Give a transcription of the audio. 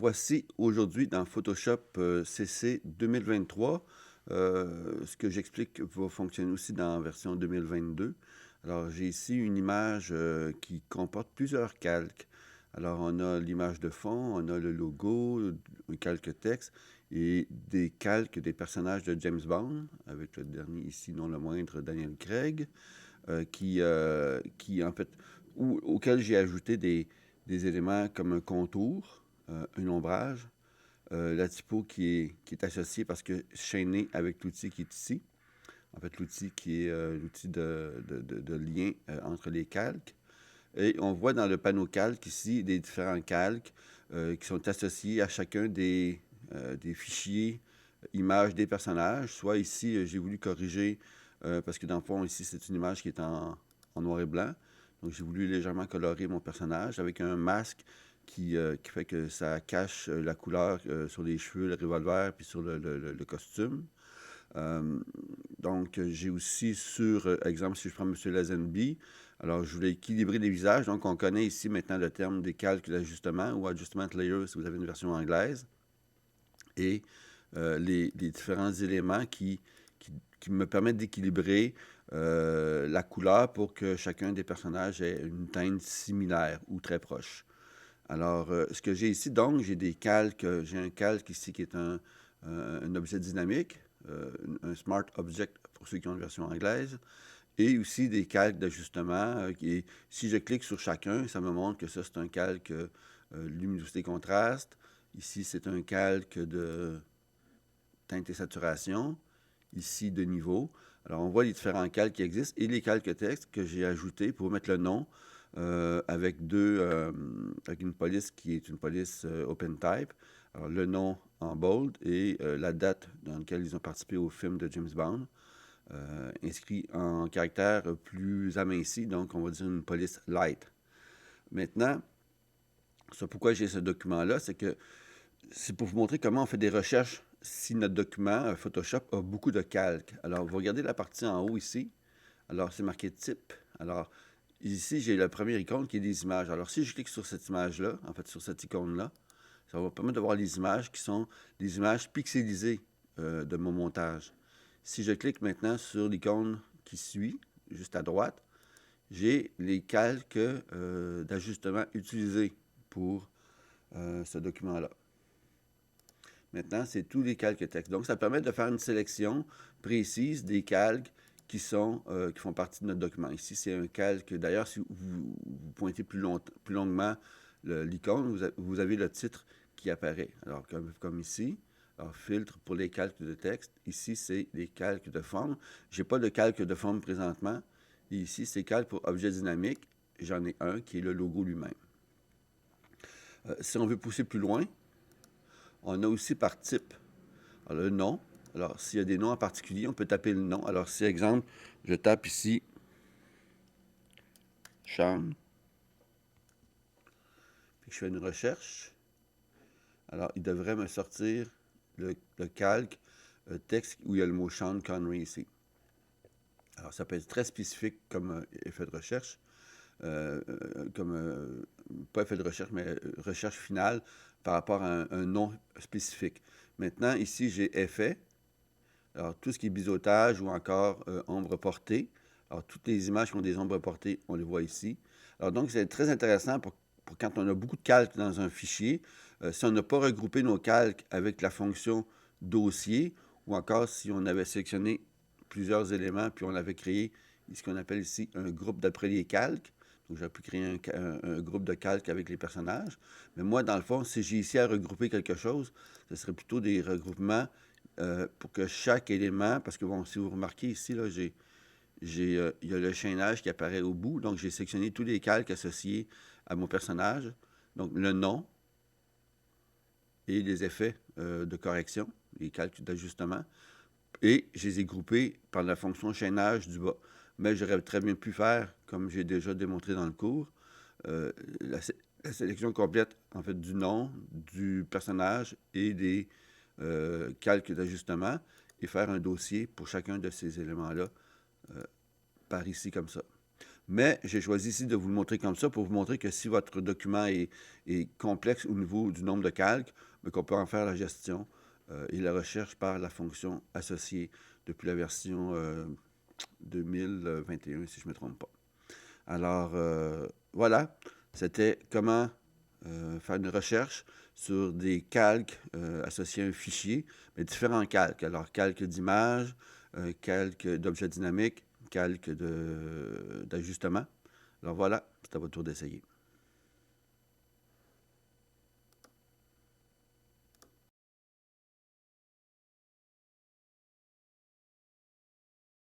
voici aujourd'hui dans Photoshop CC 2023. Ce que j'explique va fonctionner aussi dans la version 2022. Alors, j'ai ici une image qui comporte plusieurs calques. Alors, on a l'image de fond, on a le logo, un calque texte et des calques des personnages de James Bond, avec le dernier ici, non le moindre, Daniel Craig, qui en fait, auquel j'ai ajouté des éléments comme un contour, un ombrage, la typo qui est associée parce que chaînée avec l'outil qui est ici. En fait, l'outil qui est l'outil de lien entre les calques. Et on voit dans le panneau calque ici des différents calques qui sont associés à chacun des fichiers images des personnages. Soit ici, j'ai voulu corriger, parce que dans le fond, ici, c'est une image qui est en noir et blanc. Donc, j'ai voulu légèrement colorer mon personnage avec un masque qui fait que ça cache la couleur sur les cheveux, le revolver, puis sur le costume. Euh, donc, j'ai aussi sur, exemple, si je prends M. Lazenby, alors je voulais équilibrer les visages. Donc, on connaît ici maintenant le terme des calques d'ajustement ou adjustment layer si vous avez une version anglaise. Et les différents éléments qui me permettent d'équilibrer la couleur pour que chacun des personnages ait une teinte similaire ou très proche. Alors, ce que j'ai ici, donc, j'ai des calques. J'ai un calque ici qui est un objet dynamique, un Smart Object pour ceux qui ont une version anglaise, et aussi des calques d'ajustement. Si je clique sur chacun, ça me montre que ça, c'est un calque luminosité-contraste. Ici, c'est un calque de teinte et saturation. Ici, de niveau. Alors, on voit les différents calques qui existent et les calques texte que j'ai ajoutés pour mettre le nom avec avec une police qui est une police OpenType. Alors, le nom en bold et la date dans laquelle ils ont participé au film de James Bond, inscrit en caractère plus aminci, donc on va dire une police light. Maintenant, pourquoi j'ai ce document-là, c'est que c'est pour vous montrer comment on fait des recherches si notre document Photoshop a beaucoup de calques. Alors, vous regardez la partie en haut ici. Alors, c'est marqué type. Alors, ici, j'ai la première icône qui est des images. Alors, si je clique sur cette image-là, en fait, sur cette icône-là, ça va me permettre de voir les images qui sont des images pixelisées de mon montage. Si je clique maintenant sur l'icône qui suit, juste à droite, j'ai les calques d'ajustement utilisés pour ce document-là. Maintenant, c'est tous les calques texte. Donc, ça permet de faire une sélection précise des calques qui font partie de notre document. Ici, c'est un calque. D'ailleurs, si vous pointez plus longuement l'icône, vous avez le titre qui apparaît. Alors, comme ici, alors, filtre pour les calques de texte. Ici, c'est les calques de forme. Je n'ai pas de calque de forme présentement. Et ici, c'est calque pour objet dynamique. J'en ai un qui est le logo lui-même. Si on veut pousser plus loin, on a aussi par type. Alors, le nom. Alors, s'il y a des noms en particulier, on peut taper le nom. Alors, si, exemple, je tape ici Sean, puis que je fais une recherche, alors, il devrait me sortir le calque texte où il y a le mot Sean Connery ici. Alors, ça peut être très spécifique comme effet de recherche, pas effet de recherche, mais recherche finale par rapport à un nom spécifique. Maintenant, ici, j'ai effet. Alors, tout ce qui est biseautage ou encore ombre portée. Alors, toutes les images qui ont des ombres portées, on les voit ici. Alors, donc, c'est très intéressant pour quand on a beaucoup de calques dans un fichier. Si on n'a pas regroupé nos calques avec la fonction dossier, ou encore si on avait sélectionné plusieurs éléments, puis on avait créé ce qu'on appelle ici un groupe d'après les calques. Donc, j'aurais pu créer un groupe de calques avec les personnages. Mais moi, dans le fond, si j'ai ici à regrouper quelque chose, ce serait plutôt des regroupements pour que chaque élément, parce que bon, si vous remarquez ici, là, il y a le chaînage qui apparaît au bout, donc j'ai sélectionné tous les calques associés à mon personnage, donc le nom et les effets de correction, les calques d'ajustement, et je les ai groupés par la fonction chaînage du bas. Mais j'aurais très bien pu faire, comme j'ai déjà démontré dans le cours, la sélection complète, en fait, du nom, du personnage et des calques d'ajustement et faire un dossier pour chacun de ces éléments-là par ici comme ça. Mais j'ai choisi ici de vous le montrer comme ça pour vous montrer que si votre document est complexe au niveau du nombre de calques, mais qu'on peut en faire la gestion et la recherche par la fonction associée depuis la version 2021, si je ne me trompe pas. Alors, voilà, c'était comment faire une recherche sur des calques associés à un fichier, mais différents calques. Alors, calque d'image, calque d'objet dynamique, calque d'ajustement. Alors voilà, c'est à votre tour d'essayer.